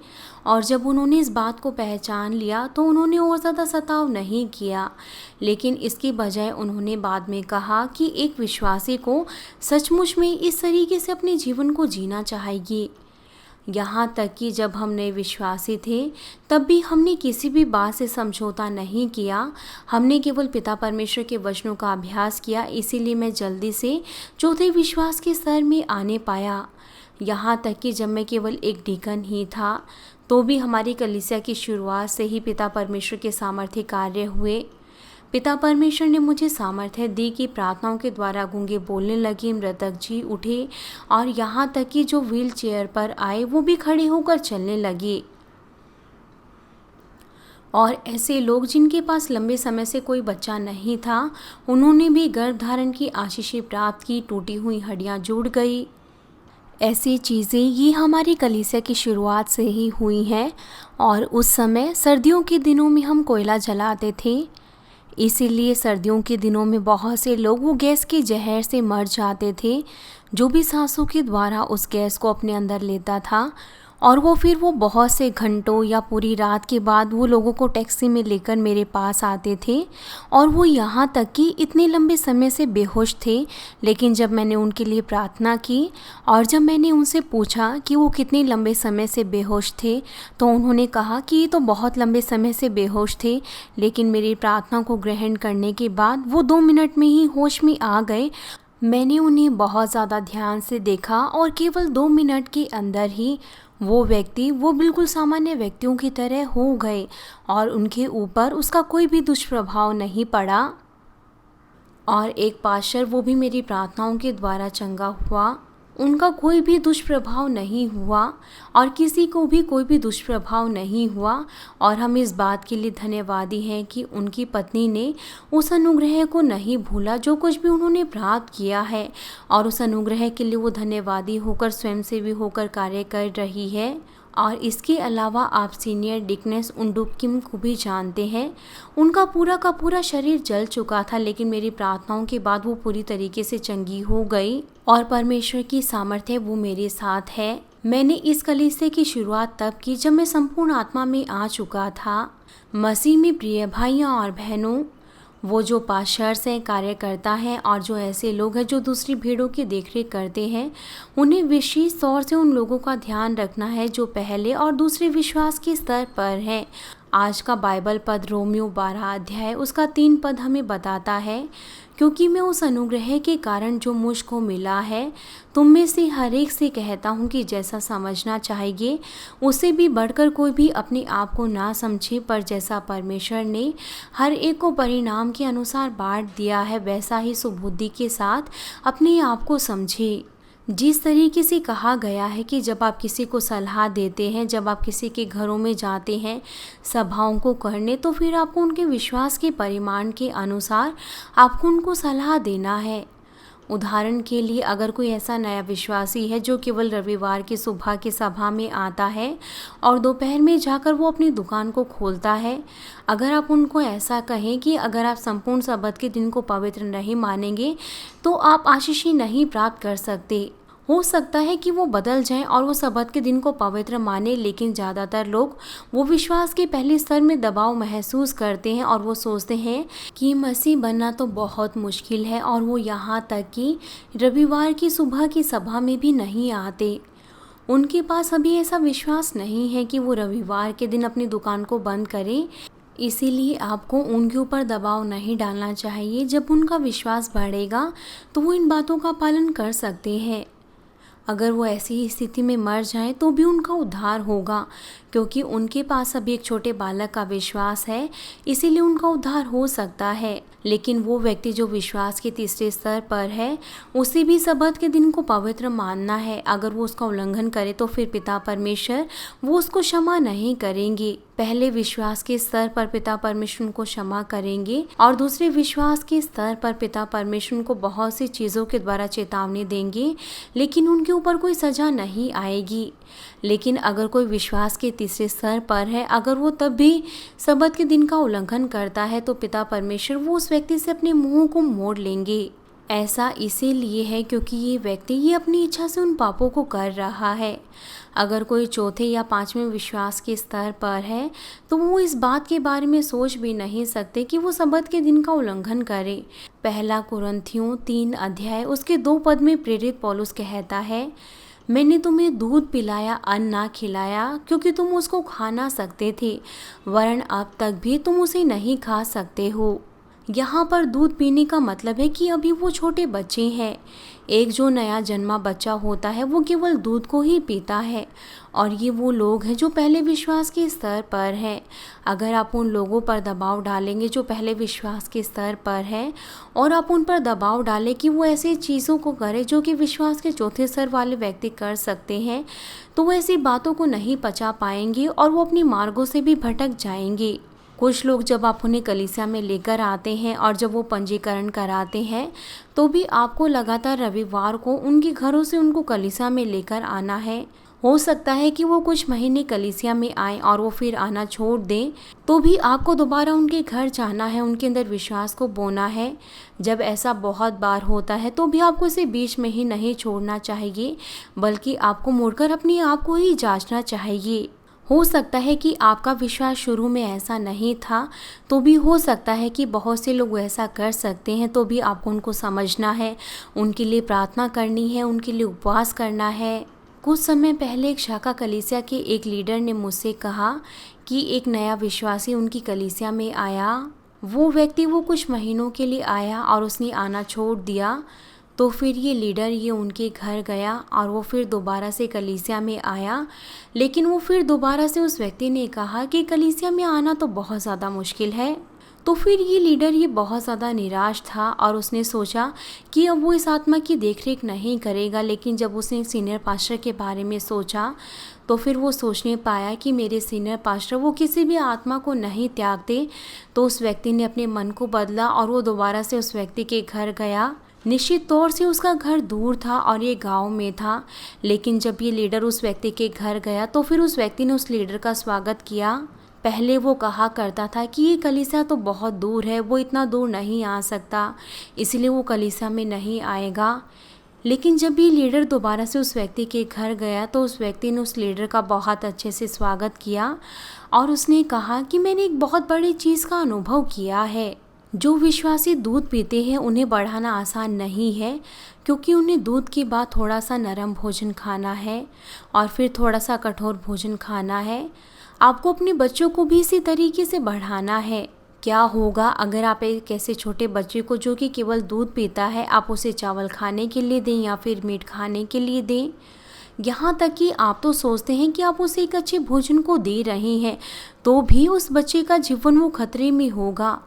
और जब उन्होंने इस बात को पहचान लिया तो उन्होंने और ज़्यादा सताव नहीं किया, लेकिन इसकी बजाय उन्होंने बाद में कहा कि एक विश्वासी को सचमुच में इस तरीके से अपने जीवन को जीना चाहिए। यहाँ तक कि जब हम नए विश्वासी थे तब भी हमने किसी भी बात से समझौता नहीं किया। हमने केवल पिता परमेश्वर के वचनों का अभ्यास किया। इसीलिए मैं जल्दी से चौथे विश्वास के स्तर में आने पाया। यहाँ तक कि जब मैं केवल एक डीकन ही था तो भी हमारी कलीसिया की शुरुआत से ही पिता परमेश्वर के सामर्थ्य कार्य हुए। पिता परमेश्वर ने मुझे सामर्थ्य दी कि प्रार्थनाओं के द्वारा गूंगे बोलने लगे, मृतक जी उठे और यहाँ तक कि जो व्हील चेयर पर आए वो भी खड़े होकर चलने लगे। और ऐसे लोग जिनके पास लंबे समय से कोई बच्चा नहीं था, उन्होंने भी गर्भधारण की आशीषें प्राप्त की, टूटी हुई हड्डियाँ जुड़ गई। ऐसी चीज़ें ये हमारी कलीसिया की शुरुआत से ही हुई हैं। और उस समय सर्दियों के दिनों में हम कोयला जलाते थे, इसीलिए सर्दियों के दिनों में बहुत से लोग वो गैस के जहर से मर जाते थे। जो भी सांसों के द्वारा उस गैस को अपने अंदर लेता था और वो बहुत से घंटों या पूरी रात के बाद वो लोगों को टैक्सी में लेकर मेरे पास आते थे और वो यहाँ तक कि इतने लंबे समय से बेहोश थे। लेकिन जब मैंने उनके लिए प्रार्थना की और जब मैंने उनसे पूछा कि वो कितने लंबे समय से बेहोश थे, तो उन्होंने कहा कि ये तो बहुत लंबे समय से बेहोश थे, लेकिन मेरी प्रार्थना को ग्रहण करने के बाद वो 2 मिनट में ही होश में आ गए। मैंने उन्हें बहुत ज़्यादा ध्यान से देखा और केवल 2 मिनट के अंदर ही वो बिल्कुल सामान्य व्यक्तियों की तरह हो गए और उनके ऊपर उसका कोई भी दुष्प्रभाव नहीं पड़ा। और एक पास्टर, वो भी मेरी प्रार्थनाओं के द्वारा चंगा हुआ। उनका कोई भी दुष्प्रभाव नहीं हुआ और किसी को भी कोई भी दुष्प्रभाव नहीं हुआ। और हम इस बात के लिए धन्यवादी हैं कि उनकी पत्नी ने उस अनुग्रह को नहीं भूला जो कुछ भी उन्होंने प्राप्त किया है, और उस अनुग्रह के लिए वो धन्यवादी होकर स्वयंसेवी होकर कार्य कर रही है। और इसके अलावा आप सीनियर डिकनेस उंडुक्किम को भी जानते हैं। उनका पूरा का पूरा शरीर जल चुका था, लेकिन मेरी प्रार्थनाओं के बाद वो पूरी तरीके से चंगी हो गई और परमेश्वर की सामर्थ्य वो मेरे साथ है। मैंने इस कलीसिया की शुरुआत तब की जब मैं संपूर्ण आत्मा में आ चुका था। मसीह में प्रिय भाइयों और बहनों, वो जो पास्टर्स हैं, कार्यकर्ता हैं और जो ऐसे लोग हैं जो दूसरी भीड़ों की देखरेख करते हैं, उन्हें विशेष तौर से उन लोगों का ध्यान रखना है जो पहले और दूसरे विश्वास के स्तर पर हैं। आज का बाइबल पद रोमियो 12 अध्याय उसका 3 पद हमें बताता है, क्योंकि मैं उस अनुग्रह के कारण जो मुझको मिला है तुम में से हर एक से कहता हूँ कि जैसा समझना चाहिए उससे भी बढ़कर कोई भी अपने आप को ना समझे, पर जैसा परमेश्वर ने हर एक को परिणाम के अनुसार बांट दिया है वैसा ही सुबुद्धि के साथ अपने आप को समझे। जिस तरीके से कहा गया है कि जब आप किसी को सलाह देते हैं, जब आप किसी के घरों में जाते हैं सभाओं को करने, तो फिर आपको उनके विश्वास के परिमाण के अनुसार आपको उनको सलाह देना है। उदाहरण के लिए, अगर कोई ऐसा नया विश्वासी है जो केवल रविवार की सुबह की सभा में आता है और दोपहर में जाकर वो अपनी दुकान को खोलता है, अगर आप उनको ऐसा कहें कि अगर आप संपूर्ण सब्त के दिन को पवित्र नहीं मानेंगे तो आप आशीष नहीं प्राप्त कर सकते। हो सकता है कि वो बदल जाएं और वो सब्त के दिन को पवित्र माने, लेकिन ज़्यादातर लोग वो विश्वास के पहले स्तर में दबाव महसूस करते हैं और वो सोचते हैं कि मसीह बनना तो बहुत मुश्किल है, और वो यहाँ तक कि रविवार की सुबह की सभा में भी नहीं आते। उनके पास अभी ऐसा विश्वास नहीं है कि वो रविवार के दिन अपनी दुकान को बंद करें। इसीलिए आपको उनके ऊपर दबाव नहीं डालना चाहिए। जब उनका विश्वास बढ़ेगा तो वो इन बातों का पालन कर सकते हैं। अगर वो ऐसी ही स्थिति में मर जाएं तो भी उनका उद्धार होगा, क्योंकि उनके पास अभी एक छोटे बालक का विश्वास है, इसीलिए उनका उद्धार हो सकता है। लेकिन वो व्यक्ति जो विश्वास के तीसरे स्तर पर है, उसे भी सब्त के दिन को पवित्र मानना है। अगर वो उसका उल्लंघन करे तो फिर पिता परमेश्वर वो उसको क्षमा नहीं करेंगे। पहले विश्वास के स्तर पर पिता परमेश्वर उनको क्षमा करेंगे और दूसरे विश्वास के स्तर पर पिता परमेश्वर उनको बहुत सी चीज़ों के द्वारा चेतावनी देंगे, लेकिन उनके ऊपर कोई सजा नहीं आएगी। लेकिन अगर कोई विश्वास के तीसरे स्तर पर है, अगर वो तब भी सब्त के दिन का उल्लंघन करता है, तो पिता परमेश्वर वो उस व्यक्ति से अपने मुंह को मोड़ लेंगे। ऐसा इसीलिए है क्योंकि ये व्यक्ति ये अपनी इच्छा से उन पापों को कर रहा है। अगर कोई चौथे या पांचवें विश्वास के स्तर पर है तो वो इस बात के बारे में सोच भी नहीं सकते कि वो सब्त के दिन का उल्लंघन करे। पहला कुरिन्थियों 3 अध्याय उसके 2 पद में प्रेरित पौलुस कहता है, मैंने तुम्हें दूध पिलाया, अन्न ना खिलाया, क्योंकि तुम उसको खा ना सकते थे, वरन अब तक भी तुम उसे नहीं खा सकते हो। यहाँ पर दूध पीने का मतलब है कि अभी वो छोटे बच्चे हैं। एक जो नया जन्मा बच्चा होता है वो केवल दूध को ही पीता है, और ये वो लोग हैं जो पहले विश्वास के स्तर पर हैं। अगर आप उन लोगों पर दबाव डालेंगे जो पहले विश्वास के स्तर पर हैं, और आप उन पर दबाव डालें कि वो ऐसी चीज़ों को करें जो कि विश्वास के चौथे स्तर वाले व्यक्ति कर सकते हैं, तो वो ऐसी बातों को नहीं पचा पाएंगे और वो अपनी मार्गों से भी भटक जाएंगे। कुछ लोग जब आप उन्हें कलीसिया में लेकर आते हैं और जब वो पंजीकरण कराते हैं, तो भी आपको लगातार रविवार को उनके घरों से उनको कलीसिया में लेकर आना है। हो सकता है कि वो कुछ महीने कलीसिया में आए और वो फिर आना छोड़ दें, तो भी आपको दोबारा उनके घर जाना है, उनके अंदर विश्वास को बोना है। जब ऐसा बहुत बार होता है तो भी आपको इसे बीच में ही नहीं छोड़ना चाहिए, बल्कि आपको मुड़कर अपने आप को ही जांचना चाहिए। हो सकता है कि आपका विश्वास शुरू में ऐसा नहीं था, तो भी हो सकता है कि बहुत से लोग ऐसा कर सकते हैं, तो भी आपको उनको समझना है, उनके लिए प्रार्थना करनी है, उनके लिए उपवास करना है। कुछ समय पहले एक शाखा कलीसिया के एक लीडर ने मुझसे कहा कि एक नया विश्वासी उनकी कलीसिया में आया। वो व्यक्ति वो कुछ महीनों के लिए आया और उसने आना छोड़ दिया। तो फिर ये लीडर ये उनके घर गया और वो फिर दोबारा से कलीसिया में आया, लेकिन वो फिर दोबारा से उस व्यक्ति ने कहा कि कलीसिया में आना तो बहुत ज़्यादा मुश्किल है। तो फिर ये लीडर ये बहुत ज़्यादा निराश था और उसने सोचा कि अब वो इस आत्मा की देखरेख नहीं करेगा। लेकिन जब उसने सीनियर पास्टर के बारे में सोचा तो फिर वो सोचने पाया कि मेरे सीनियर पास्टर वो किसी भी आत्मा को नहीं त्यागते। तो उस व्यक्ति ने अपने मन को बदला और वो दोबारा से उस व्यक्ति के घर गया। निश्चित तौर से उसका घर दूर था और ये गांव में था, लेकिन जब ये लीडर उस व्यक्ति के घर गया तो फिर उस व्यक्ति ने उस लीडर का स्वागत किया। पहले वो कहा करता था कि ये कलीसिया तो बहुत दूर है, वो इतना दूर नहीं आ सकता, इसलिए वो कलीसिया में नहीं आएगा। लेकिन जब ये लीडर दोबारा से उस व्यक्ति के घर गया तो उस व्यक्ति ने उस लीडर का बहुत अच्छे से स्वागत किया और उसने कहा कि मैंने एक बहुत बड़ी चीज़ का अनुभव किया है। जो विश्वासी दूध पीते हैं उन्हें बढ़ाना आसान नहीं है, क्योंकि उन्हें दूध के बाद थोड़ा सा नरम भोजन खाना है और फिर थोड़ा सा कठोर भोजन खाना है। आपको अपने बच्चों को भी इसी तरीके से बढ़ाना है। क्या होगा अगर आप एक ऐसे छोटे बच्चे को जो कि केवल दूध पीता है, आप उसे चावल खाने के लिए दें या फिर मीट खाने के लिए दें। यहाँ तक कि आप तो सोचते हैं कि आप उसे एक अच्छे भोजन को दे रहे हैं, तो भी उस बच्चे का जीवन वो खतरे में होगा।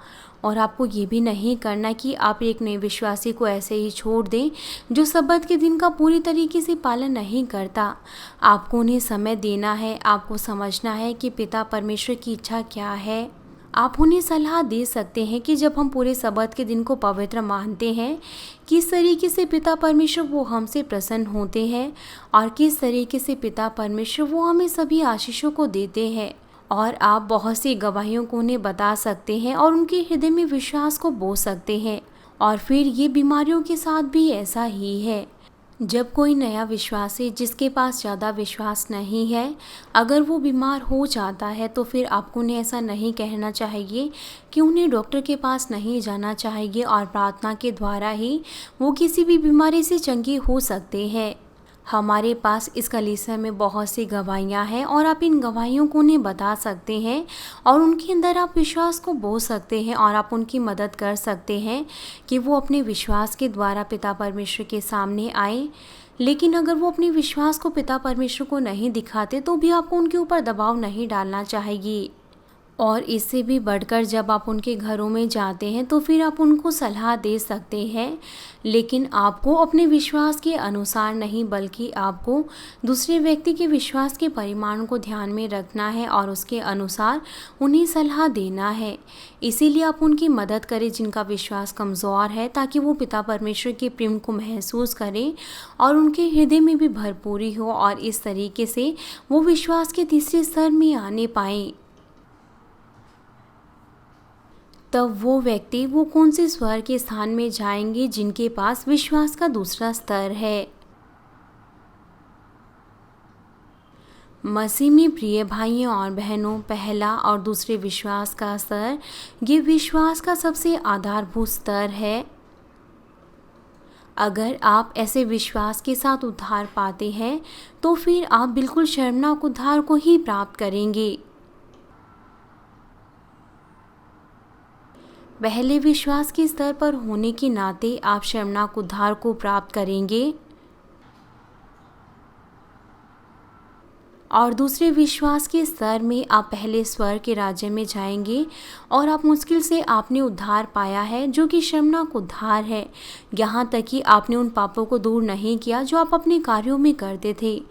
और आपको ये भी नहीं करना कि आप एक नए विश्वासी को ऐसे ही छोड़ दें जो सब्बत के दिन का पूरी तरीके से पालन नहीं करता। आपको उन्हें समय देना है, आपको समझना है कि पिता परमेश्वर की इच्छा क्या है। आप उन्हें सलाह दे सकते हैं कि जब हम पूरे सब्बत के दिन को पवित्र मानते हैं, किस तरीके से पिता परमेश्वर वो हमसे प्रसन्न होते हैं और किस तरीके से पिता परमेश्वर वो हमें सभी आशीषों को देते हैं। और आप बहुत सी गवाहियों को उन्हें बता सकते हैं और उनके हृदय में विश्वास को बो सकते हैं। और फिर ये बीमारियों के साथ भी ऐसा ही है। जब कोई नया विश्वासी जिसके पास ज़्यादा विश्वास नहीं है, अगर वो बीमार हो जाता है तो फिर आपको उन्हें ऐसा नहीं कहना चाहिए कि उन्हें डॉक्टर के पास नहीं जाना चाहिए और प्रार्थना के द्वारा ही वो किसी भी बीमारी से चंगे हो सकते हैं। हमारे पास इस कलीसिया में बहुत सी गवाहियाँ हैं और आप इन गवाहियों को उन्हें बता सकते हैं और उनके अंदर आप विश्वास को बो सकते हैं और आप उनकी मदद कर सकते हैं कि वो अपने विश्वास के द्वारा पिता परमेश्वर के सामने आए। लेकिन अगर वो अपने विश्वास को पिता परमेश्वर को नहीं दिखाते तो भी आपको उनके ऊपर दबाव नहीं डालना चाहिए। और इससे भी बढ़कर जब आप उनके घरों में जाते हैं तो फिर आप उनको सलाह दे सकते हैं, लेकिन आपको अपने विश्वास के अनुसार नहीं, बल्कि आपको दूसरे व्यक्ति के विश्वास के परिमाण को ध्यान में रखना है और उसके अनुसार उन्हें सलाह देना है। इसीलिए आप उनकी मदद करें जिनका विश्वास कमज़ोर है, ताकि वो पिता परमेश्वर के प्रेम को महसूस करें और उनके हृदय में भी भरपूरी हो और इस तरीके से वो विश्वास के तीसरे स्तर में आने पाएँ। तब वो व्यक्ति वो कौन से स्वर के स्थान में जाएंगे जिनके पास विश्वास का दूसरा स्तर है। मसीह में प्रिय भाइयों और बहनों, पहला और दूसरे विश्वास का स्तर ये विश्वास का सबसे आधारभूत स्तर है। अगर आप ऐसे विश्वास के साथ उद्धार पाते हैं तो फिर आप बिल्कुल शर्मनाक उद्धार को ही प्राप्त करेंगे। पहले विश्वास के स्तर पर होने के नाते आप शर्मनाक उद्धार को प्राप्त करेंगे और दूसरे विश्वास के स्तर में आप पहले स्वर के राज्य में जाएंगे और आप मुश्किल से आपने उद्धार पाया है जो कि शर्मनाक उद्धार है। यहाँ तक कि आपने उन पापों को दूर नहीं किया जो आप अपने कार्यों में करते थे।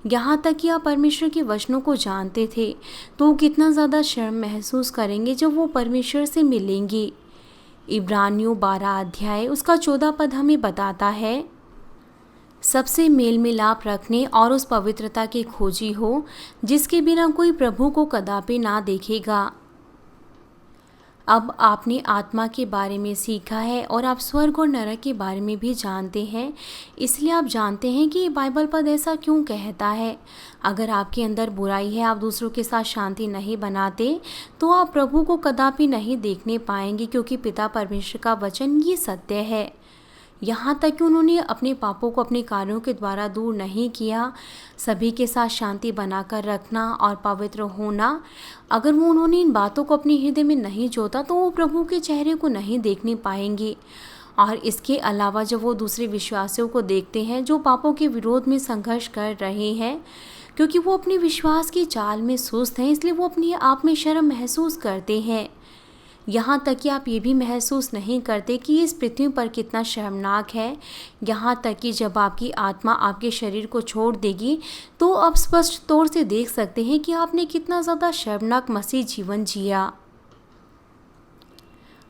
यहाँ तक कि आप परमेश्वर के वचनों को जानते थे, तो वो कितना ज़्यादा शर्म महसूस करेंगे जब वो परमेश्वर से मिलेंगे। इब्रानियों 12 अध्याय उसका 14 पद हमें बताता है, सबसे मेल मिलाप रखने और उस पवित्रता की खोजी हो जिसके बिना कोई प्रभु को कदापि ना देखेगा। अब आपने आत्मा के बारे में सीखा है और आप स्वर्ग और नरक के बारे में भी जानते हैं, इसलिए आप जानते हैं कि बाइबल पद ऐसा क्यों कहता है। अगर आपके अंदर बुराई है, आप दूसरों के साथ शांति नहीं बनाते, तो आप प्रभु को कदापि नहीं देखने पाएंगे, क्योंकि पिता परमेश्वर का वचन ये सत्य है। यहाँ तक कि उन्होंने अपने पापों को अपने कार्यों के द्वारा दूर नहीं किया। सभी के साथ शांति बनाकर रखना और पवित्र होना, अगर वो उन्होंने इन बातों को अपने हृदय में नहीं जोता तो वो प्रभु के चेहरे को नहीं देखने पाएंगे। और इसके अलावा जब वो दूसरे विश्वासियों को देखते हैं जो पापों के विरोध में संघर्ष कर रहे हैं, क्योंकि वो अपने विश्वास की चाल में सुस्त हैं, इसलिए वो अपने आप में शर्म महसूस करते हैं। यहाँ तक कि आप ये भी महसूस नहीं करते कि इस पृथ्वी पर कितना शर्मनाक है। यहाँ तक कि जब आपकी आत्मा आपके शरीर को छोड़ देगी तो आप स्पष्ट तौर से देख सकते हैं कि आपने कितना ज़्यादा शर्मनाक मसीह जीवन जिया।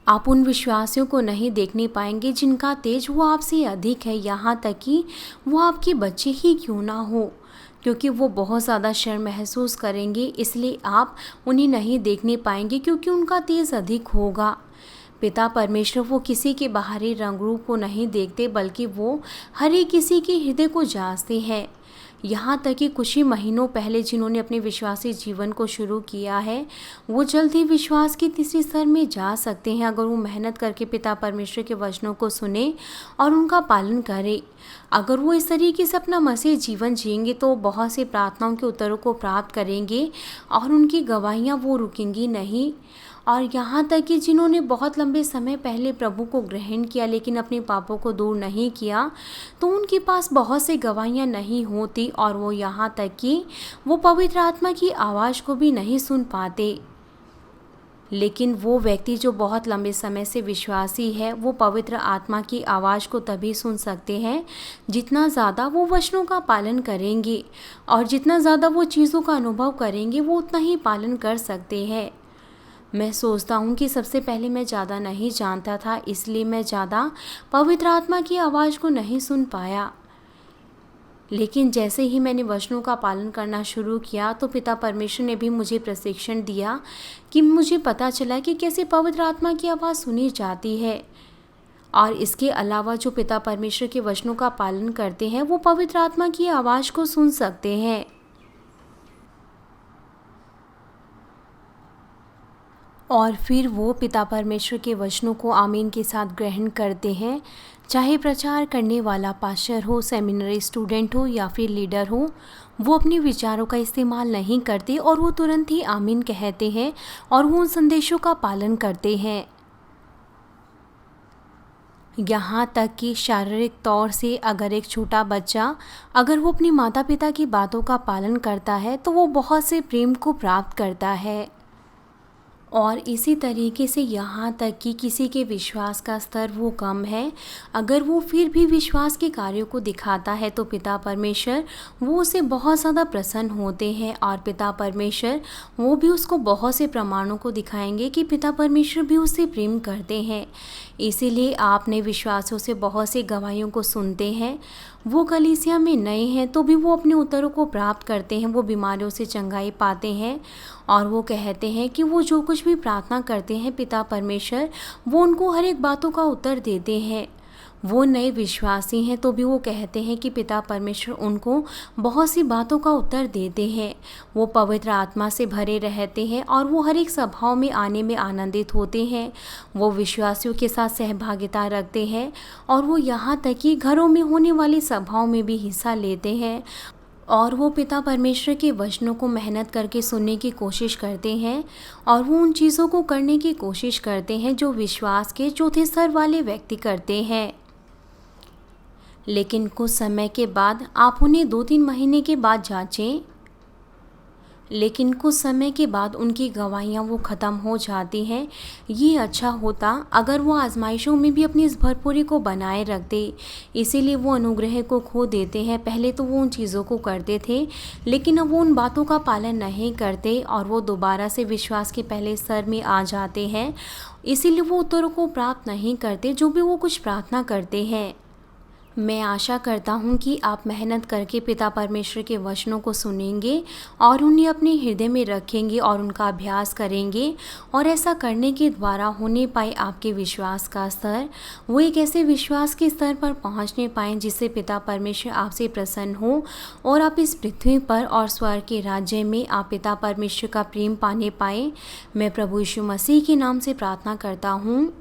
आप उन विश्वासियों को नहीं देखने पाएंगे जिनका तेज वो आपसे अधिक है, यहाँ तक कि वो आपके बच्चे ही क्यों ना हो, क्योंकि वो बहुत ज़्यादा शर्म महसूस करेंगे। इसलिए आप उन्हें नहीं देखने पाएंगे क्योंकि उनका तेज अधिक होगा। पिता परमेश्वर वो किसी के बाहरी रंग रूप को नहीं देखते, बल्कि वो हर एक किसी के हृदय को जांचते हैं। यहाँ तक कि कुछ ही महीनों पहले जिन्होंने अपने विश्वासी जीवन को शुरू किया है, वो जल्द ही विश्वास की तीसरी स्तर में जा सकते हैं, अगर वो मेहनत करके पिता परमेश्वर के वचनों को सुने और उनका पालन करें। अगर वो इस तरीके से अपना मसीह जीवन जिएंगे तो बहुत से प्रार्थनाओं के उत्तरों को प्राप्त करेंगे और उनकी गवाहियाँ वो रुकेंगी नहीं। और यहाँ तक कि जिन्होंने बहुत लंबे समय पहले प्रभु को ग्रहण किया लेकिन अपने पापों को दूर नहीं किया, तो उनके पास बहुत से गवाहियाँ नहीं होती और वो यहाँ तक कि वो पवित्र आत्मा की आवाज़ को भी नहीं सुन पाते। लेकिन वो व्यक्ति जो बहुत लंबे समय से विश्वासी है, वो पवित्र आत्मा की आवाज़ को तभी सुन सकते हैं जितना ज़्यादा वो वचनों का पालन करेंगे, और जितना ज़्यादा वो चीज़ों का अनुभव करेंगे वो उतना ही पालन कर सकते हैं। मैं सोचता हूँ कि सबसे पहले मैं ज़्यादा नहीं जानता था, इसलिए मैं ज़्यादा पवित्र आत्मा की आवाज़ को नहीं सुन पाया। लेकिन जैसे ही मैंने वचनों का पालन करना शुरू किया तो पिता परमेश्वर ने भी मुझे प्रशिक्षण दिया कि मुझे पता चला कि कैसे पवित्र आत्मा की आवाज़ सुनी जाती है। और इसके अलावा जो पिता परमेश्वर के वचनों का पालन करते हैं वो पवित्र आत्मा की आवाज़ को सुन सकते हैं। और फिर वो पिता परमेश्वर के वचनों को आमीन के साथ ग्रहण करते हैं। चाहे प्रचार करने वाला पास्टर हो, सेमिनरी स्टूडेंट हो या फिर लीडर हो, वो अपने विचारों का इस्तेमाल नहीं करते और वो तुरंत ही आमीन कहते हैं और वो उन संदेशों का पालन करते हैं। यहाँ तक कि शारीरिक तौर से अगर एक छोटा बच्चा अगर वो अपने माता पिता की बातों का पालन करता है तो वो बहुत से प्रेम को प्राप्त करता है। और इसी तरीके से यहाँ तक कि किसी के विश्वास का स्तर वो कम है, अगर वो फिर भी विश्वास के कार्यों को दिखाता है तो पिता परमेश्वर वो उसे बहुत ज़्यादा प्रसन्न होते हैं और पिता परमेश्वर वो भी उसको बहुत से प्रमाणों को दिखाएंगे कि पिता परमेश्वर भी उससे प्रेम करते हैं। इसीलिए आप नए विश्वासियों से बहुत सी गवाहियों को सुनते हैं। वो कलीसिया में नए हैं तो भी वो अपने उत्तरों को प्राप्त करते हैं, वो बीमारियों से चंगाई पाते हैं और वो कहते हैं कि वो जो कुछ भी प्रार्थना करते हैं पिता परमेश्वर वो उनको हर एक बातों का उत्तर देते हैं। वो नए विश्वासी हैं तो भी वो कहते हैं कि पिता परमेश्वर उनको बहुत सी बातों का उत्तर देते हैं। वो पवित्र आत्मा से भरे रहते हैं और वो हर एक सभाओं में आने में आनंदित होते हैं। वो विश्वासियों के साथ सहभागिता रखते हैं और वो यहाँ तक कि घरों में होने वाली सभाओं में भी हिस्सा लेते हैं और वो पिता परमेश्वर के वचनों को मेहनत करके सुनने की कोशिश करते हैं और वो उन चीज़ों को करने की कोशिश करते हैं जो विश्वास के चौथे स्तर वाले व्यक्ति करते हैं। लेकिन कुछ समय के बाद आप उन्हें 2-3 महीने के बाद जांचें, लेकिन कुछ समय के बाद उनकी गवाहियाँ वो ख़त्म हो जाती हैं। ये अच्छा होता अगर वो आजमाइशों में भी अपनी इस भरपूरी को बनाए रखते, इसीलिए वो अनुग्रह को खो देते हैं। पहले तो वो उन चीज़ों को करते थे लेकिन अब वो उन बातों का पालन नहीं करते और वो दोबारा से विश्वास के पहले स्तर में आ जाते हैं। इसीलिए वो उत्तरों को प्राप्त नहीं करते जो भी वो कुछ प्रार्थना करते हैं। मैं आशा करता हूँ कि आप मेहनत करके पिता परमेश्वर के वचनों को सुनेंगे और उन्हें अपने हृदय में रखेंगे और उनका अभ्यास करेंगे, और ऐसा करने के द्वारा होने पाए आपके विश्वास का स्तर, वो एक ऐसे विश्वास के स्तर पर पहुँचने पाएँ जिससे पिता परमेश्वर आपसे प्रसन्न हो और आप इस पृथ्वी पर और स्वर्ग के राज्य में आप पिता परमेश्वर का प्रेम पाने पाएँ। मैं प्रभु यीशु मसीह के नाम से प्रार्थना करता हूँ,